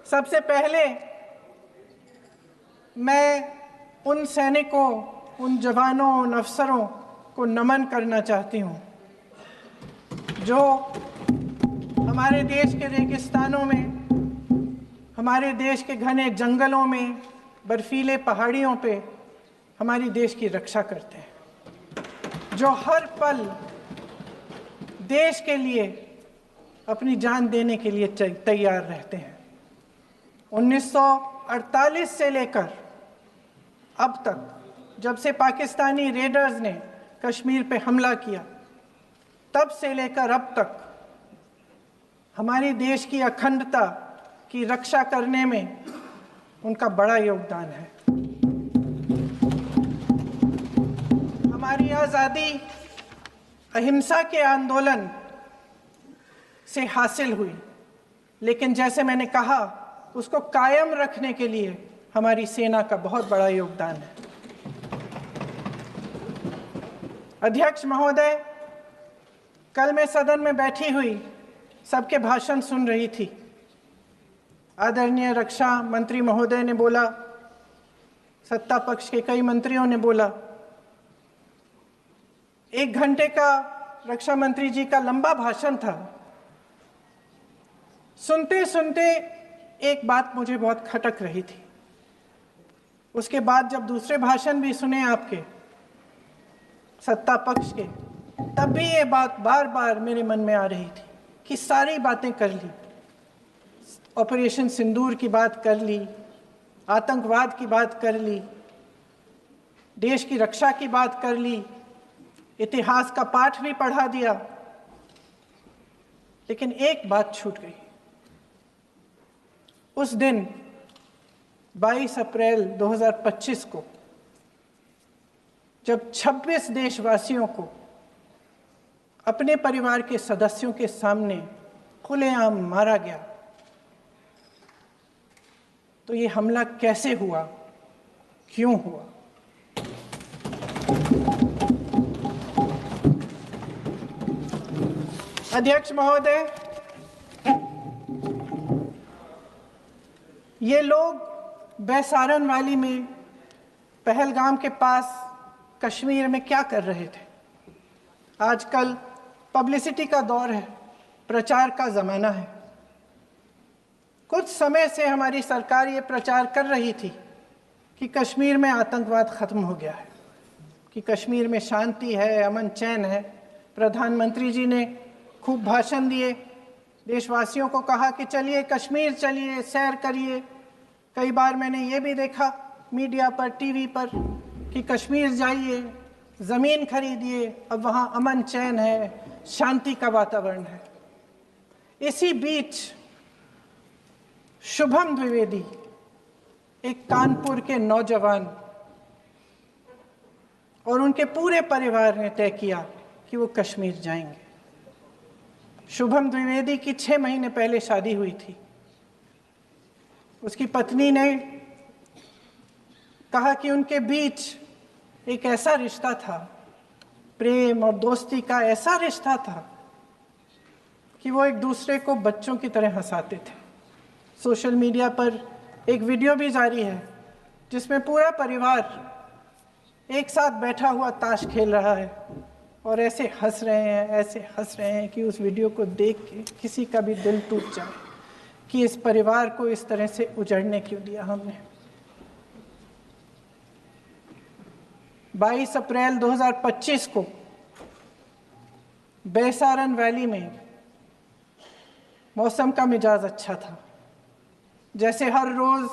सबसे पहले मैं उन सैनिकों, उन जवानों, उन अफसरों को नमन करना चाहती हूँ जो हमारे देश के रेगिस्तानों में, हमारे देश के घने जंगलों में, बर्फीले पहाड़ियों पे हमारी देश की रक्षा करते हैं, जो हर पल देश के लिए अपनी जान देने के लिए तैयार रहते हैं। 1948 से लेकर अब तक, जब से पाकिस्तानी रेडर्स ने कश्मीर पे हमला किया, तब से लेकर अब तक हमारे देश की अखंडता की रक्षा करने में उनका बड़ा योगदान है। हमारी आज़ादी अहिंसा के आंदोलन से हासिल हुई, लेकिन जैसे मैंने कहा, उसको कायम रखने के लिए हमारी सेना का बहुत बड़ा योगदान है। अध्यक्ष महोदय, कल मैं सदन में बैठी हुई सबके भाषण सुन रही थी। आदरणीय रक्षा मंत्री महोदय ने बोला, सत्ता पक्ष के कई मंत्रियों ने बोला। 1 घंटे का रक्षा मंत्री जी का लंबा भाषण था। सुनते सुनते एक बात मुझे बहुत खटक रही थी। उसके बाद जब दूसरे भाषण भी सुने आपके सत्ता पक्ष के, तब भी ये बात बार बार मेरे मन में आ रही थी कि सारी बातें कर ली, ऑपरेशन सिंदूर की बात कर ली, आतंकवाद की बात कर ली, देश की रक्षा की बात कर ली, इतिहास का पाठ भी पढ़ा दिया, लेकिन एक बात छूट गई। उस दिन 22 अप्रैल 2025 को जब 26 देशवासियों को अपने परिवार के सदस्यों के सामने खुलेआम मारा गया, तो ये हमला कैसे हुआ, क्यों हुआ? अध्यक्ष महोदय, ये लोग बैसारन वैली में, पहलगाम के पास कश्मीर में क्या कर रहे थे? आजकल पब्लिसिटी का दौर है, प्रचार का ज़माना है। कुछ समय से हमारी सरकार ये प्रचार कर रही थी कि कश्मीर में आतंकवाद ख़त्म हो गया है, कि कश्मीर में शांति है, अमन चैन है। प्रधानमंत्री जी ने खूब भाषण दिए, देशवासियों को कहा कि चलिए कश्मीर चलिए, सैर करिए। कई बार मैंने ये भी देखा मीडिया पर, टीवी पर, कि कश्मीर जाइए, ज़मीन खरीदिए, अब वहाँ अमन चैन है, शांति का वातावरण है। इसी बीच शुभम द्विवेदी, एक कानपुर के नौजवान, और उनके पूरे परिवार ने तय किया कि वो कश्मीर जाएंगे। शुभम द्विवेदी की 6 महीने पहले शादी हुई थी। उसकी पत्नी ने कहा कि उनके बीच एक ऐसा रिश्ता था, प्रेम और दोस्ती का ऐसा रिश्ता था कि वो एक दूसरे को बच्चों की तरह हंसाते थे। सोशल मीडिया पर एक वीडियो भी जारी है जिसमें पूरा परिवार एक साथ बैठा हुआ ताश खेल रहा है और ऐसे हंस रहे हैं कि उस वीडियो को देख के किसी का भी दिल टूट जाए कि इस परिवार को इस तरह से उजड़ने क्यों दिया हमने। 22 अप्रैल 2025 को बैसारन वैली में मौसम का मिजाज अच्छा था। जैसे हर रोज़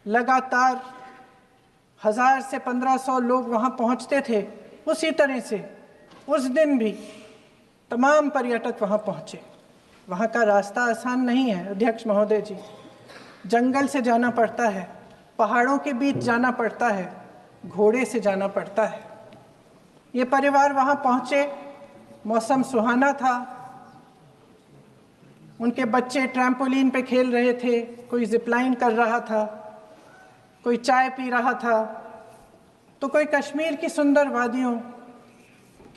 लगातार 1000 से 1500 लोग वहाँ पहुँचते थे, उसी तरह से उस दिन भी तमाम पर्यटक वहाँ पहुँचे। वहाँ का रास्ता आसान नहीं है अध्यक्ष महोदय जी, जंगल से जाना पड़ता है, पहाड़ों के बीच जाना पड़ता है, घोड़े से जाना पड़ता है। ये परिवार वहाँ पहुँचे, मौसम सुहाना था, उनके बच्चे ट्रैम्पोलिन पे खेल रहे थे, कोई जिपलाइन कर रहा था, कोई चाय पी रहा था, तो कोई कश्मीर की सुंदर वादियों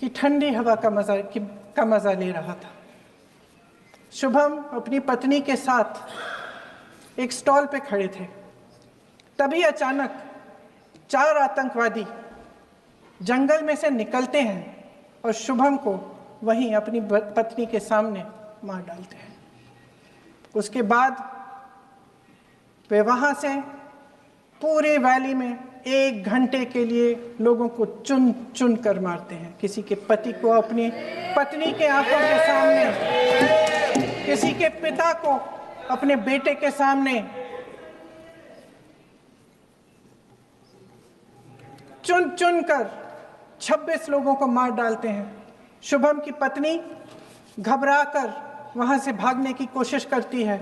की ठंडी हवा का मज़ा ले रहा था। शुभम अपनी पत्नी के साथ एक स्टॉल पे खड़े थे। तभी अचानक 4 आतंकवादी जंगल में से निकलते हैं और शुभम को वहीं अपनी पत्नी के सामने मार डालते हैं। उसके बाद वे वहां से पूरे वैली में 1 घंटे के लिए लोगों को चुन चुन कर मारते हैं। किसी के पति को अपनी पत्नी के आंखों के सामने, किसी के पिता को अपने बेटे के सामने, चुन चुन कर 26 लोगों को मार डालते हैं। शुभम की पत्नी घबराकर वहां से भागने की कोशिश करती है,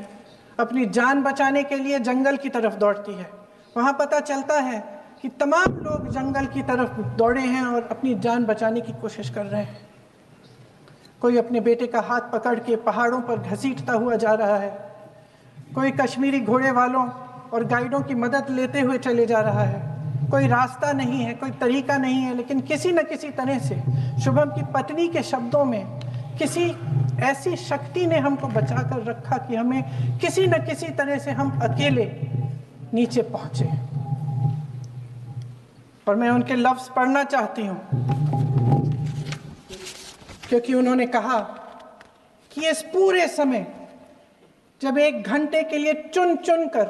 अपनी जान बचाने के लिए जंगल की तरफ दौड़ती है। वहां पता चलता है कि तमाम लोग जंगल की तरफ दौड़े हैं और अपनी जान बचाने की कोशिश कर रहे हैं। कोई अपने बेटे का हाथ पकड़ के पहाड़ों पर घसीटता हुआ जा रहा है, कोई कश्मीरी घोड़े वालों और गाइडों की मदद लेते हुए चले जा रहा है। कोई रास्ता नहीं है, कोई तरीका नहीं है, लेकिन किसी न किसी तरह से शुभम की पत्नी के शब्दों में किसी ऐसी शक्ति ने हमको बचा कर रखा कि हमें किसी न किसी तरह से हम अकेले नीचे पहुंचे। और मैं उनके लफ्ज पढ़ना चाहती हूं, क्योंकि उन्होंने कहा कि इस पूरे समय जब 1 घंटे के लिए चुन चुन कर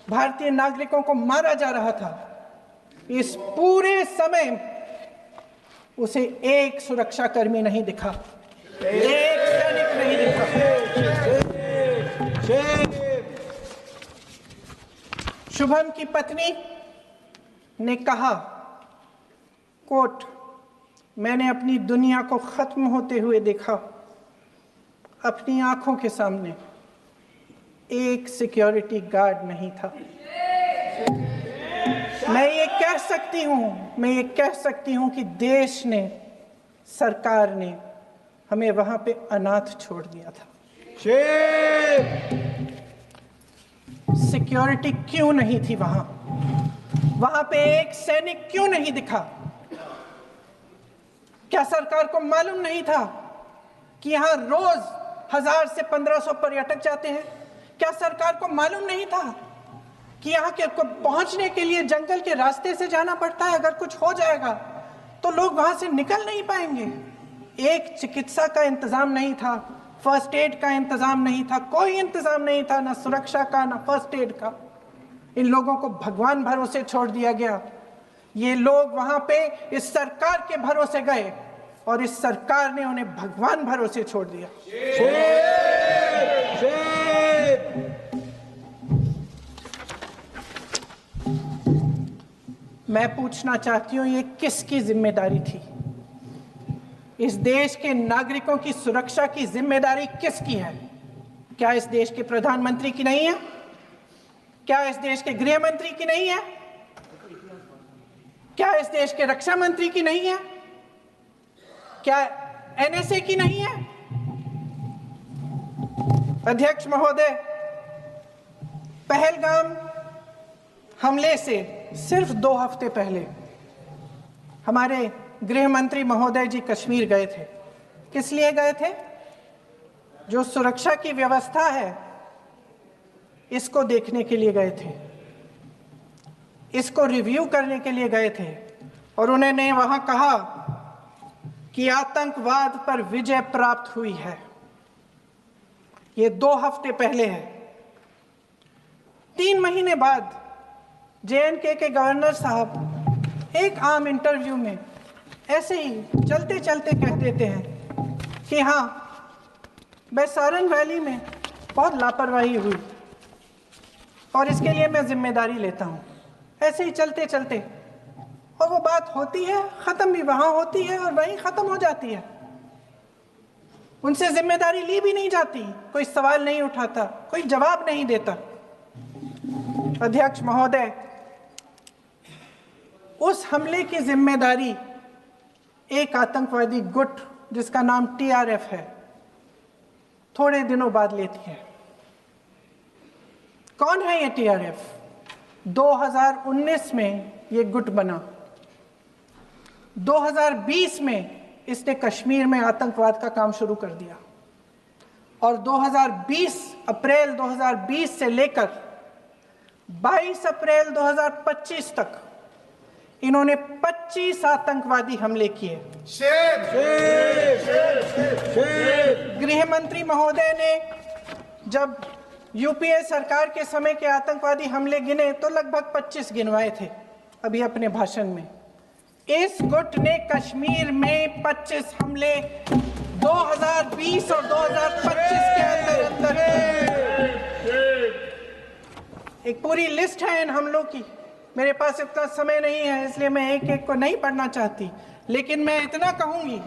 भारतीय नागरिकों को मारा जा रहा था, इस पूरे समय उसे एक सुरक्षाकर्मी नहीं दिखा, एक सैनिक नहीं दिखा। शुभम की पत्नी ने कहा, कोट, मैंने अपनी दुनिया को खत्म होते हुए देखा। अपनी आंखों के सामने एक सिक्योरिटी गार्ड नहीं था। मैं ये कह सकती हूं कि देश ने, सरकार ने हमें वहां पे अनाथ छोड़ दिया था। सिक्योरिटी क्यों नहीं थी वहां पे एक सैनिक क्यों नहीं दिखा? क्या सरकार को मालूम नहीं था कि यहां रोज 1000 से 1500 पर्यटक जाते हैं? क्या सरकार को मालूम नहीं था कि यहाँ के को पहुंचने के लिए जंगल के रास्ते से जाना पड़ता है? अगर कुछ हो जाएगा तो लोग वहां से निकल नहीं पाएंगे। एक चिकित्सा का इंतजाम नहीं था, फर्स्ट एड का इंतजाम नहीं था, कोई इंतजाम नहीं था, ना सुरक्षा का ना फर्स्ट एड का। इन लोगों को भगवान भरोसे छोड़ दिया गया। ये लोग वहां पे इस सरकार के भरोसे गए और इस सरकार ने उन्हें भगवान भरोसे छोड़ दिया। मैं पूछना चाहती हूं, ये किसकी जिम्मेदारी थी? इस देश के नागरिकों की सुरक्षा की जिम्मेदारी किसकी है? क्या इस देश के प्रधानमंत्री की नहीं है? क्या इस देश के गृह मंत्री की नहीं है? क्या इस देश के रक्षा मंत्री की नहीं है? क्या एनएसए की नहीं है? अध्यक्ष महोदय, पहलगाम हमले से सिर्फ 2 हफ्ते पहले हमारे गृह मंत्री महोदय जी कश्मीर गए थे। किस लिए गए थे? जो सुरक्षा की व्यवस्था है इसको देखने के लिए गए थे, इसको रिव्यू करने के लिए गए थे। और उन्होंने वहां कहा कि आतंकवाद पर विजय प्राप्त हुई है। ये 2 हफ्ते पहले है। 3 महीने बाद जेएनके के गवर्नर साहब एक आम इंटरव्यू में ऐसे ही चलते चलते कह देते हैं कि हाँ, बैसारन वैली में बहुत लापरवाही हुई और इसके लिए मैं जिम्मेदारी लेता हूँ। ऐसे ही चलते चलते, और वो बात होती है, ख़त्म भी वहाँ होती है और वहीं ख़त्म हो जाती है। उनसे जिम्मेदारी ली भी नहीं जाती, कोई सवाल नहीं उठाता, कोई जवाब नहीं देता। अध्यक्ष महोदय, उस हमले की जिम्मेदारी एक आतंकवादी गुट जिसका नाम टीआरएफ है थोड़े दिनों बाद लेती है। कौन है ये टीआरएफ? 2019 में ये गुट बना। 2020 में इसने कश्मीर में आतंकवाद का काम शुरू कर दिया और 2020 अप्रैल 2020 से लेकर 22 अप्रैल 2025 तक इन्होंने 25 आतंकवादी हमले किए। गृह मंत्री महोदय ने जब यूपीए सरकार के समय के आतंकवादी हमले गिने तो लगभग 25 गिनवाए थे अभी अपने भाषण में। इस गुट ने कश्मीर में 25 हमले 2020 और 2025 के अंदर एक पूरी लिस्ट है इन हमलों की। मेरे पास इतना समय नहीं है इसलिए मैं एक एक को नहीं पढ़ना चाहती, लेकिन मैं इतना कहूंगी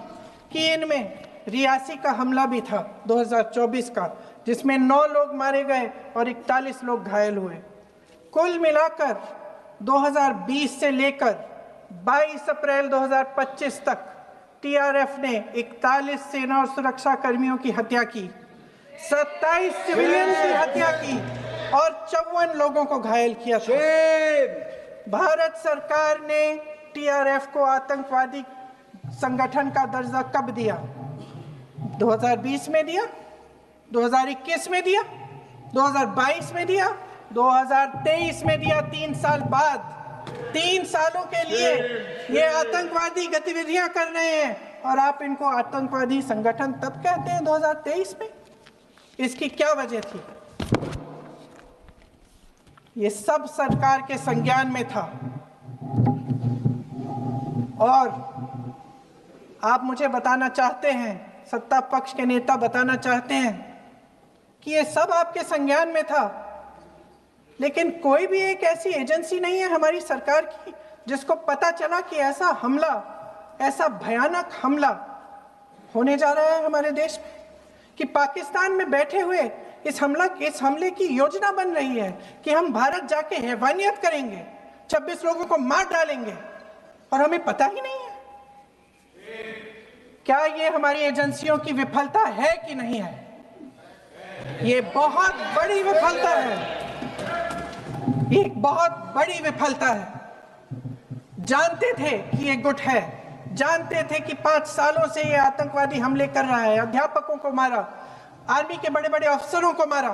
कि इनमें रियासी का हमला भी था 2024 का, जिसमें 9 लोग मारे गए और 41 लोग घायल हुए। कुल मिलाकर 2020 से लेकर 22 अप्रैल 2025 तक टीआरएफ ने 41 सेना और सुरक्षा कर्मियों की हत्या की, 27 सिविलियन की हत्या की और 54 लोगों को घायल किया था। भारत सरकार ने टीआरएफ को आतंकवादी संगठन का दर्जा कब दिया? 2020 में दिया, 2021 में दिया, 2022 में दिया, 2023 में दिया। 3 साल बाद, 3 सालों के लिए ये आतंकवादी गतिविधियां कर रहे हैं और आप इनको आतंकवादी संगठन तब कहते हैं 2023 में। इसकी क्या वजह थी? ये सब सरकार के संज्ञान में था और आप मुझे बताना चाहते हैं, सत्ता पक्ष के नेता बताना चाहते हैं कि ये सब आपके संज्ञान में था, लेकिन कोई भी एक ऐसी एजेंसी नहीं है हमारी सरकार की जिसको पता चला कि ऐसा हमला, ऐसा भयानक हमला होने जा रहा है हमारे देश में, कि पाकिस्तान में बैठे हुए इस हमले की योजना बन रही है कि हम भारत जाके हैवानियत करेंगे, 26 लोगों को मार डालेंगे और हमें पता ही नहीं है। क्या ये हमारी एजेंसियों की विफलता है कि नहीं है? ये बहुत बड़ी विफलता है, ये एक बहुत बड़ी विफलता है। जानते थे कि ये गुट है, जानते थे कि 5 सालों से ये आतंकवादी हमले कर रहा है, अध्यापकों को मारा, आर्मी के बड़े बड़े अफसरों को मारा,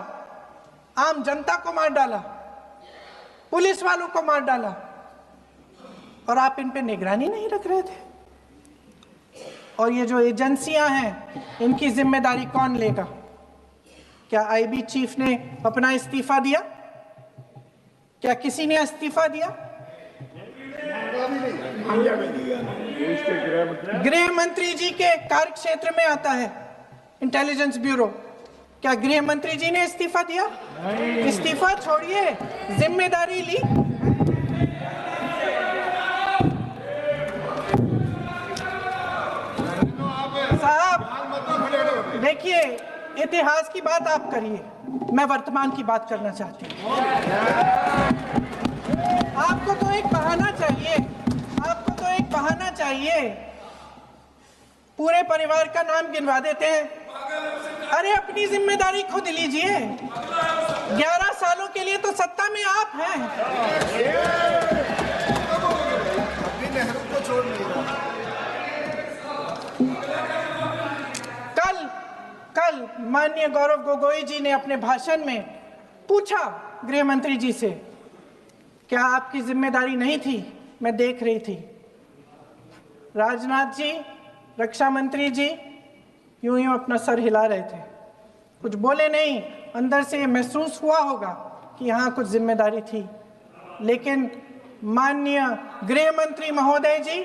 आम जनता को मार डाला, पुलिस वालों को मार डाला, और आप इन पे निगरानी नहीं रख रहे थे। और ये जो एजेंसियां हैं इनकी जिम्मेदारी कौन लेगा? क्या आईबी चीफ ने अपना इस्तीफा दिया? क्या किसी ने इस्तीफा दिया? गृह मंत्री जी के कार्यक्षेत्र में आता है इंटेलिजेंस ब्यूरो, क्या गृह मंत्री जी ने इस्तीफा दिया? इस्तीफा छोड़िए, जिम्मेदारी ली। साहब देखिए, इतिहास की बात आप करिए, मैं वर्तमान की बात करना चाहती हूँ। आपको तो एक बहाना चाहिए, आपको तो एक बहाना चाहिए। पूरे परिवार का नाम गिनवा देते हैं। अरे अपनी जिम्मेदारी खुद लीजिए। 11 सालों के लिए तो सत्ता में आप हैं। नेहरू को छोड़ नहीं रहा। कल माननीय गौरव गोगोई जी ने अपने भाषण में पूछा गृह मंत्री जी से, क्या आपकी जिम्मेदारी नहीं थी? मैं देख रही थी। राजनाथ जी, रक्षा मंत्री जी यूं यूं अपना सर हिला रहे थे, कुछ बोले नहीं। अंदर से ये महसूस हुआ होगा कि यहाँ कुछ जिम्मेदारी थी, लेकिन माननीय गृह मंत्री महोदय जी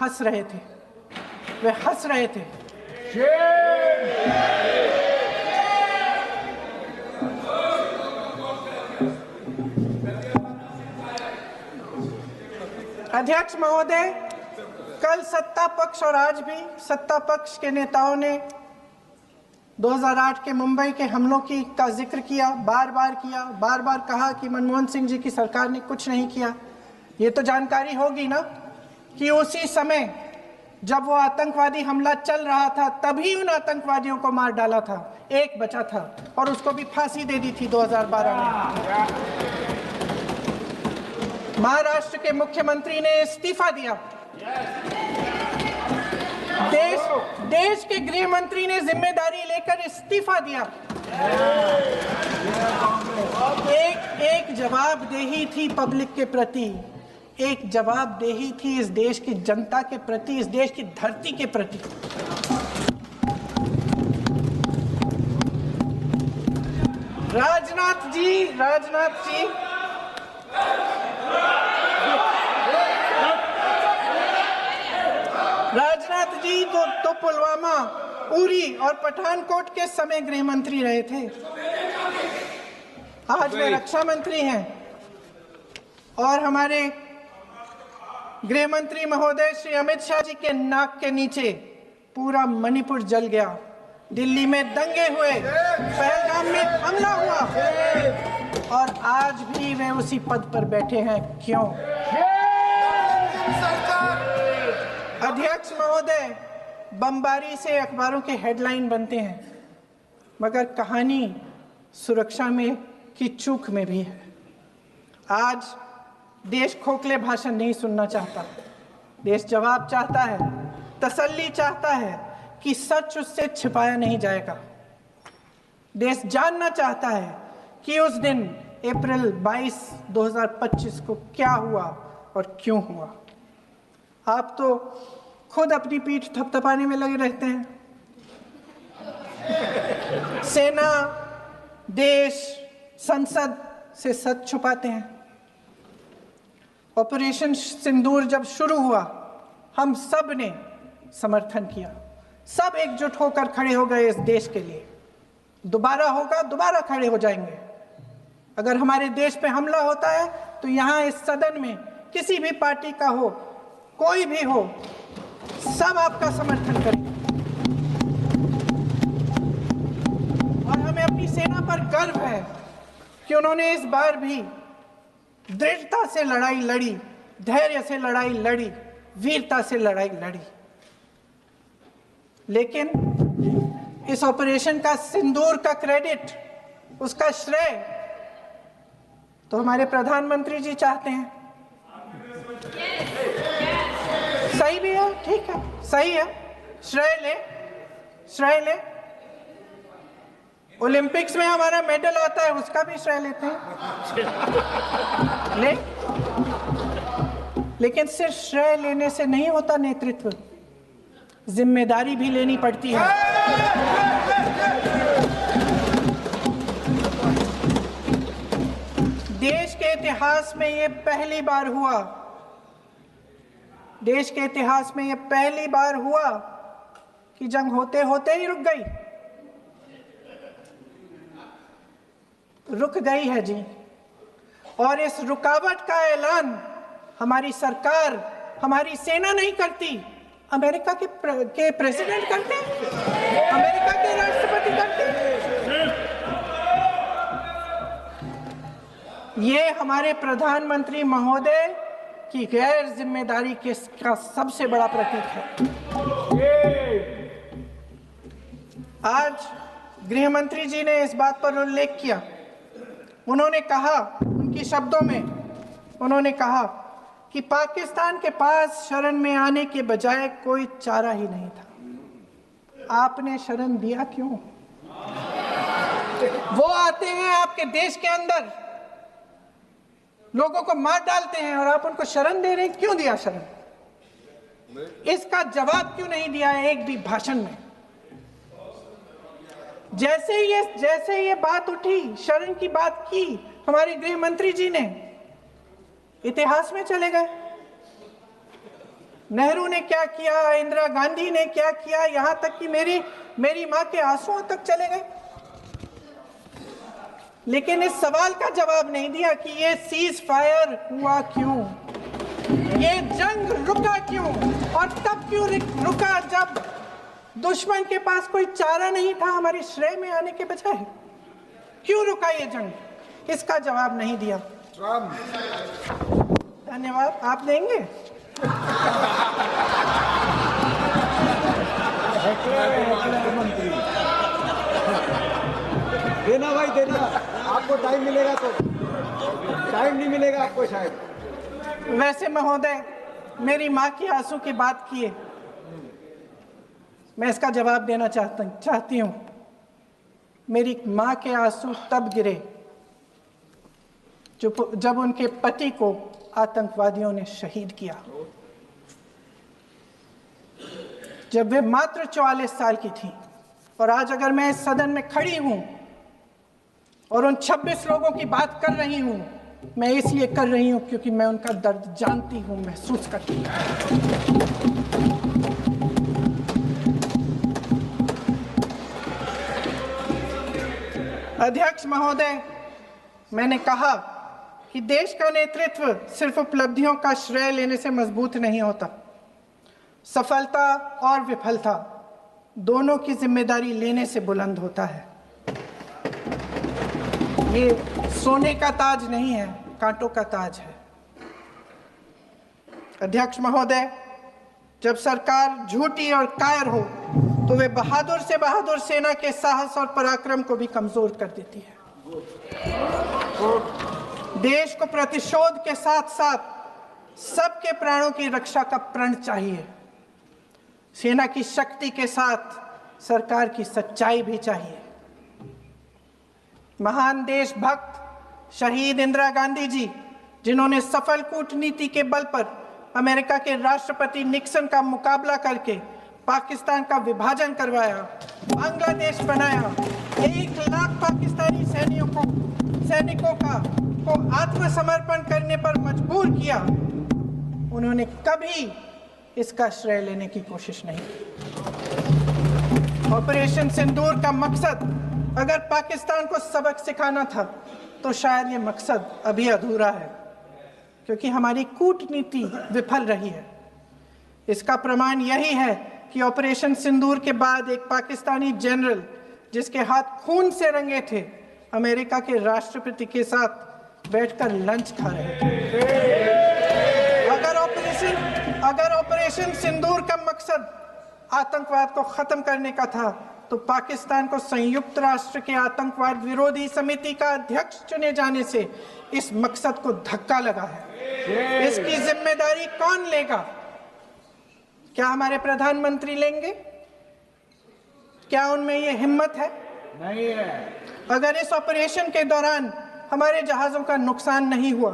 हंस रहे थे, वे हंस रहे थे। अध्यक्ष महोदय, कल सत्ता पक्ष और आज भी सत्ता पक्ष के नेताओं ने 2008 के मुंबई के हमलों का जिक्र किया, बार बार कहा कि मनमोहन सिंह जी की सरकार ने कुछ नहीं किया। ये तो जानकारी होगी ना कि उसी समय जब वो आतंकवादी हमला चल रहा था तभी उन आतंकवादियों को मार डाला था, एक बचा था और उसको भी फांसी दे दी थी 2012 में। महाराष्ट्र के मुख्यमंत्री ने इस्तीफा दिया। देश के गृह मंत्री ने जिम्मेदारी लेकर इस्तीफा दिया। एक जवाबदेही थी पब्लिक के प्रति, एक जवाबदेही थी इस देश की जनता के प्रति, इस देश की धरती के प्रति। राजनाथ जी तो पुलवामा, उरी और पठानकोट के समय गृह मंत्री रहे थे। आज वे रक्षा मंत्री हैं और हमारे गृह मंत्री महोदय श्री अमित शाह जी के नाक के नीचे पूरा मणिपुर जल गया, दिल्ली में दंगे हुए, पहलगाम में हमला हुआ और आज भी वे उसी पद पर बैठे हैं। क्यों? अध्यक्ष महोदय, बमबारी से अखबारों के हेडलाइन बनते हैं, मगर कहानी सुरक्षा में की चूक में भी है। आज देश खोखले भाषण नहीं सुनना चाहता, देश जवाब चाहता है, तसल्ली चाहता है कि सच उससे छिपाया नहीं जाएगा। देश जानना चाहता है कि उस दिन अप्रैल 22, 2025 को क्या हुआ और क्यों हुआ। आप तो खुद अपनी पीठ थपथपाने में लगे रहते हैं। सेना, देश, संसद से सच छुपाते हैं। ऑपरेशन सिंदूर जब शुरू हुआ, हम सब ने समर्थन किया, सब एकजुट होकर खड़े हो गए इस देश के लिए। दोबारा होगा, दोबारा खड़े हो जाएंगे। अगर हमारे देश पे हमला होता है तो यहाँ इस सदन में किसी भी पार्टी का हो, कोई भी हो, सब आपका समर्थन करेंगे। और हमें अपनी सेना पर गर्व है कि उन्होंने इस बार भी दृढ़ता से लड़ाई लड़ी, धैर्य से लड़ाई लड़ी, वीरता से लड़ाई लड़ी। लेकिन इस ऑपरेशन का सिंदूर का क्रेडिट, उसका श्रेय तो हमारे प्रधानमंत्री जी चाहते हैं। सही भी है, ठीक है, सही है, श्रेय ले। ओलंपिक्स में हमारा मेडल आता है, उसका भी श्रेय लेते हैं, लेकिन सिर्फ श्रेय लेने से नहीं होता नेतृत्व, जिम्मेदारी भी लेनी पड़ती है। देश के इतिहास में ये पहली बार हुआ, देश के इतिहास में ये पहली बार हुआ कि जंग होते होते ही रुक गई है जी। और इस रुकावट का ऐलान हमारी सरकार, हमारी सेना नहीं करती, अमेरिका के प्रेसिडेंट करते हैं, अमेरिका के राष्ट्रपति करते हैं। ये हमारे प्रधानमंत्री महोदय की गैर जिम्मेदारी का सबसे बड़ा प्रतीक है। आज गृह मंत्री जी ने इस बात पर उल्लेख किया। उन्होंने कहा, उनके शब्दों में उन्होंने कहा कि पाकिस्तान के पास शरण में आने के बजाय कोई चारा ही नहीं था। आपने शरण दिया क्यों? वो आते हैं आपके देश के अंदर, लोगों को मार डालते हैं और आप उनको शरण दे रहे हैं। क्यों दिया शरण? इसका जवाब क्यों नहीं दिया है एक भी भाषण में? जैसे ये बात उठी, शरण की बात की, हमारे गृह मंत्री जी ने इतिहास में चले गए। नेहरू ने क्या किया, इंदिरा गांधी ने क्या किया, यहां तक कि मेरी मां के आंसुओं तक चले गए। लेकिन इस सवाल का जवाब नहीं दिया कि ये सीज फायर हुआ क्यों, ये जंग रुका क्यों, और तब क्यों रुका जब दुश्मन के पास कोई चारा नहीं था हमारे श्रेय में आने के बजाय। क्यों रुका ये जंग? इसका जवाब नहीं दिया। धन्यवाद। आप देंगे? देना भाई, देना। आपको टाइम मिलेगा तो, टाइम नहीं मिलेगा आपको शायद। वैसे महोदय, मेरी माँ की आंसू की बात की है, मैं इसका जवाब देना चाहती हूँ। मेरी माँ के आंसू तब गिरे जब उनके पति को आतंकवादियों ने शहीद किया, जब वे मात्र 44 साल की थीं। और आज अगर मैं इस सदन में खड़ी हूं और उन 26 लोगों की बात कर रही हूं, मैं इसलिए कर रही हूं क्योंकि मैं उनका दर्द जानती हूं, महसूस करती हूं। अध्यक्ष महोदय, मैंने कहा कि देश का नेतृत्व सिर्फ उपलब्धियों का श्रेय लेने से मजबूत नहीं होता। सफलता और विफलता दोनों की जिम्मेदारी लेने से बुलंद होता है। ये सोने का ताज नहीं है, कांटों का ताज है। अध्यक्ष महोदय, जब सरकार झूठी और कायर हो तो वे बहादुर से बहादुर सेना के साहस और पराक्रम को भी कमजोर कर देती है। देश को प्रतिशोध के साथ साथ सबके प्राणों की रक्षा का प्रण चाहिए। सेना की शक्ति के साथ सरकार की सच्चाई भी चाहिए। महान देशभक्त शहीद इंदिरा गांधी जी, जिन्होंने सफल कूटनीति के बल पर अमेरिका के राष्ट्रपति निक्सन का मुकाबला करके पाकिस्तान का विभाजन करवाया, बांग्लादेश बनाया, 1 लाख पाकिस्तानी सैनिकों को आत्मसमर्पण करने पर मजबूर किया, उन्होंने कभी इसका श्रेय लेने की कोशिश नहीं की। ऑपरेशन सिंदूर का मकसद अगर पाकिस्तान को सबक सिखाना था तो शायद ये मकसद अभी अधूरा है, क्योंकि हमारी कूटनीति विफल रही है। इसका प्रमाण यही है कि ऑपरेशन सिंदूर के बाद एक पाकिस्तानी जनरल, जिसके हाथ खून से रंगे थे, अमेरिका के राष्ट्रपति के साथ बैठकर लंच खा रहे थे। अगर ऑपरेशन सिंदूर का मकसद आतंकवाद को खत्म करने का था तो पाकिस्तान को संयुक्त राष्ट्र के आतंकवाद विरोधी समिति का अध्यक्ष चुने जाने से इस मकसद को धक्का लगा है। इसकी जिम्मेदारी कौन लेगा? क्या हमारे प्रधानमंत्री लेंगे? क्या उनमें ये हिम्मत है? नहीं है। अगर इस ऑपरेशन के दौरान हमारे जहाजों का नुकसान नहीं हुआ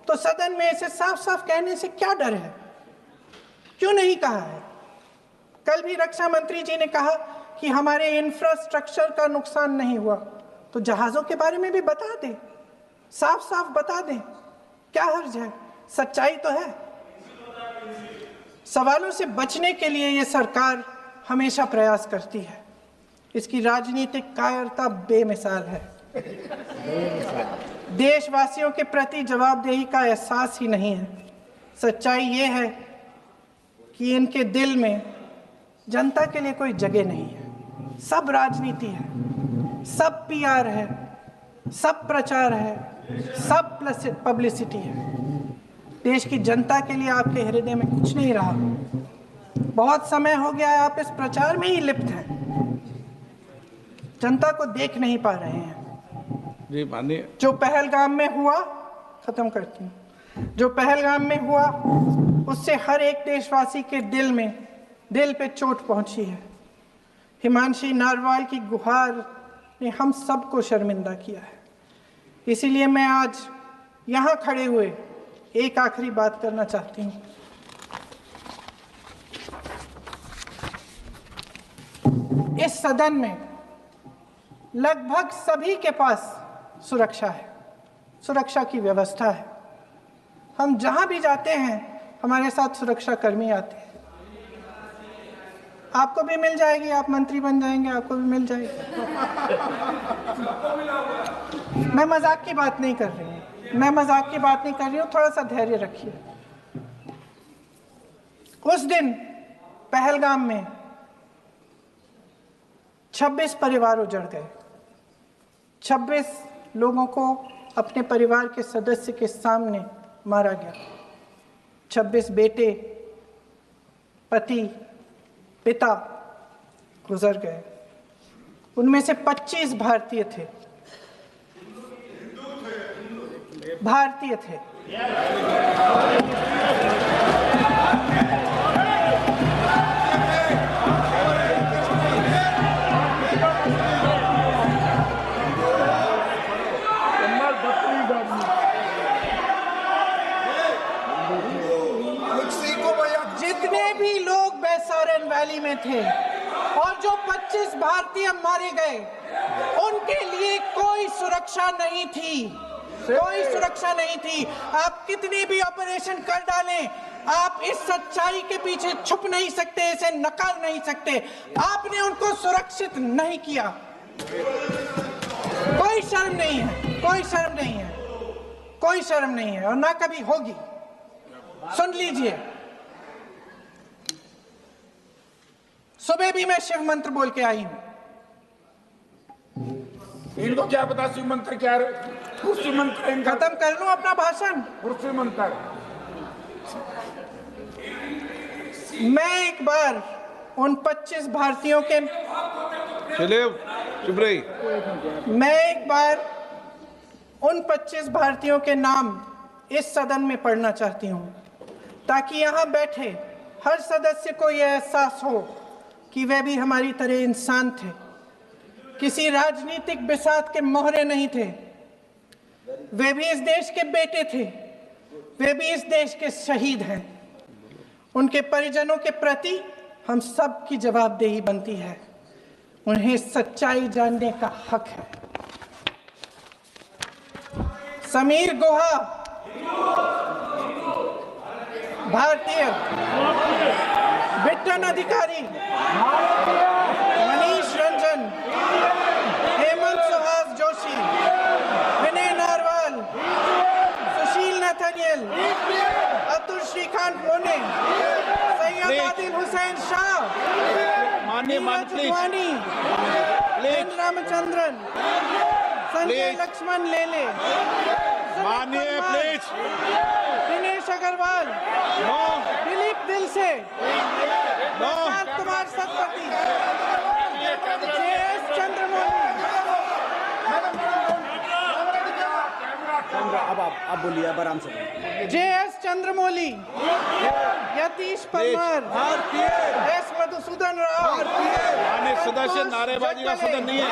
तो सदन में इसे साफ साफ कहने से क्या डर है? क्यों नहीं कहा है? कल भी रक्षा मंत्री जी ने कहा कि हमारे इंफ्रास्ट्रक्चर का नुकसान नहीं हुआ, तो जहाजों के बारे में भी बता दें, साफ साफ बता दें, क्या हर्ज है? सच्चाई तो है। सवालों से बचने के लिए ये सरकार हमेशा प्रयास करती है। इसकी राजनीतिक कायरता बेमिसाल है। देशवासियों के प्रति जवाबदेही का एहसास ही नहीं है। सच्चाई ये है कि इनके दिल में जनता के लिए कोई जगह नहीं है। सब राजनीति है, सब पीआर है, सब प्रचार है, सब पब्लिसिटी है। देश की जनता के लिए आपके हृदय में कुछ नहीं रहा। बहुत समय हो गया है आप इस प्रचार में ही लिप्त हैं, जनता को देख नहीं पा रहे हैं। जी मानिए। जो पहलगाम में हुआ, खत्म करती हूँ, जो पहलगाम में हुआ उससे हर एक देशवासी के दिल पे चोट पहुंची है। हिमांशी नारवाल की गुहार ने हम सबको शर्मिंदा किया है। इसीलिए मैं आज यहाँ खड़े हुए एक आखिरी बात करना चाहती हूँ। इस सदन में लगभग सभी के पास सुरक्षा है, सुरक्षा की व्यवस्था है। हम जहां भी जाते हैं हमारे साथ सुरक्षा कर्मी आते हैं। आपको भी मिल जाएगी, आप मंत्री बन जाएंगे, आपको भी मिल जाएगी। मैं मजाक की बात नहीं कर रही हूँ, थोड़ा सा धैर्य रखिए। उस दिन पहलगाम में 26 परिवार उजड़ गए। 26 लोगों को अपने परिवार के सदस्य के सामने मारा गया। 26 बेटे, पति, पिता गुजर गए। उनमें से 25 भारतीय थे। रैली में थे और जो 25 भारतीय मारे गए उनके लिए कोई सुरक्षा नहीं थी, कोई सुरक्षा नहीं थी। आप कितनी भी ऑपरेशन कर डालें, आप इस सच्चाई के पीछे छुप नहीं सकते, इसे नकार नहीं सकते। आपने उनको सुरक्षित नहीं किया। कोई शर्म नहीं है, कोई शर्म नहीं है, कोई शर्म नहीं है और ना कभी होगी। सुन लीजिए, सुबह भी मैं शिव मंत्र बोल के आई हूं। इनको क्या पता शिव मंत्र क्या है? शिव मंत्र इनका खत्म कर लूं अपना भाषण। शिव मंत्र। मैं एक बार उन 25 भारतीयों के चुप रही। मैं एक बार उन 25 भारतीयों के नाम इस सदन में पढ़ना चाहती हूं ताकि यहां बैठे हर सदस्य को यह एहसास हो कि वे भी हमारी तरह इंसान थे, किसी राजनीतिक बिसात के मोहरे नहीं थे। वे भी इस देश के बेटे थे, वे भी इस देश के शहीद हैं। उनके परिजनों के प्रति हम सब की जवाबदेही बनती है। उन्हें सच्चाई जानने का हक है। समीर गुहा भारतीय, बिट्टन अधिकारी, मनीष रंजन, हेमंत सुहास जोशी, विनय नारवाल, सुशील नथनियल, अतुल श्रीकांत मोने, सैयद आदिल हुसैन शाह, नीरज वानी, एन रामचंद्रन, संजय लक्ष्मण लेले, माननीय प्लीज, दिनेश अग्रवाल, दिलीप दिल से, कुमार सतपति, JS चंद्रमौली। अब बोलिए, अब आराम से। JS चंद्रमौली, यतीश परमार, S मधुसूदन राव, माननीय सदस्य, नारेबाजी का सदन नहीं है।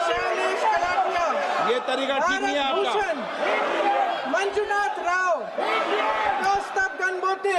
शैलेश कलाटिया, ये तरीका ठीक नहीं है आपका। भूषण, मंजुनाथ राव, कौस्तभ गणबोते,